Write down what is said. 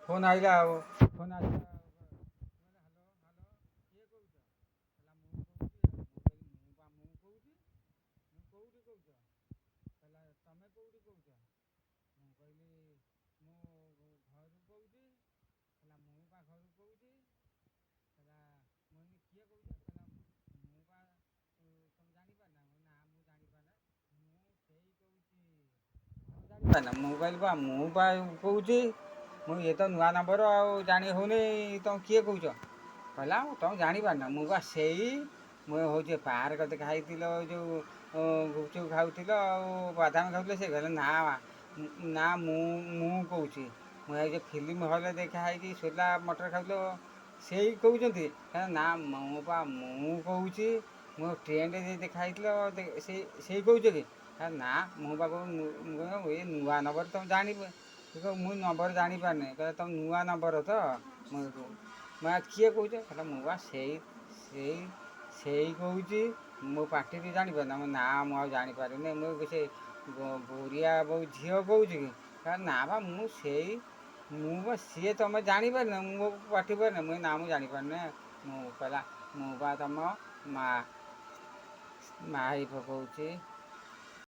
phone ଆଇଲା ଆଉ phone ଆସିଲା ହ୍ୟାଲୋ ହ୍ୟାଲୋ କିଏ କହୁଛ ହେଲା ମୁଁ କହୁଛି ମୁଁ ବା ମୁଁ କହୁଛି ମୁଁ କେଉଁଠି କହୁଛ ହେଲା ତମେ କେଉଁଠି କହୁଛ ମୁଁ କହିଲି ମୁଁ ଘରୁ କହୁଛି ହେଲା ମୁଁ ବା ଘରୁ କହୁଛି ହେଲା ମୁଁ କହିଲି କିଏ କହୁଛ ହେଲା ମୁଁ ବା ତମେ ଜାଣିପାରୁନା ନା ମୁଁ ଜାଣିପାରୁନା ମୁଁ ସେଇ କହୁଛି ଜାଣିପାରୁନା ମୁଁ କହିଲି ବା ମୁଁ ବା କହୁଛି ମୁଁ ଇଏ ତ ନୂଆ ନମ୍ବର ଆଉ ଜାଣି ହେଉନି ତମେ କିଏ କହୁଛ କହିଲା ତମେ ଜାଣିପାରୁନା ମୁଁ ବା ସେଇ ମୁଁ ହେଉଛି ପାର୍କ ଖାଇଥିଲ ଯେଉଁ ଗୁପଚୁପ ଖାଉଥିଲ ଆଉ ବାଦାମ ଖାଉଥିଲ ସେ କହିଲେ ନା ନା ମୁଁ କହୁଛି ମୁଁ ଏଇ ଯେଉଁ ଫିଲ୍ମ ହଲ୍ରେ ଦେଖା ହେଇକି ସୋଲା ମଟର ଖାଉଥିଲ ସେଇ କହୁଛନ୍ତି ନା ମୁଁ ବା ମୁଁ କହୁଛି ମୁଁ ଟ୍ରେନରେ ଯେ ଦେଖା ହେଇଥିଲ ସେଇ କହୁଛ କି ନା ମୁଁ ବା ଏ ନୂଆ ନମ୍ବର ତମେ ଜାଣିବ ମୁଁ ନମ୍ବର ଜାଣିପାରୁନି କହିଲେ ତମ ନୂଆ ନମ୍ବର ତ ମୁଁ କିଏ କହୁଛ କହିଲା ମୁଁ ବା ସେଇ ସେଇ କହୁଛି ମୋ ପାଟିରୁ ଜାଣିପାରୁନି ମୋ ନାଁ ମୁଁ ଆଉ ଜାଣିପାରୁନି ମୁଁ ସେ ବୁଢ଼ିଆ ବୋଉ ଝିଅ କହୁଛି କି ନା ବା ମୁଁ ସେଇ ମୁଁ ବା ସିଏ ତମେ ଜାଣିପାରୁନ ମୁଁ ପାଟି ପାରୁନି ମୁଁ ନା ମୁଁ ଜାଣିପାରୁନି ମୁଁ କହିଲା ମୁଁ ବା ତମ ମା ହେଇ କହୁଛି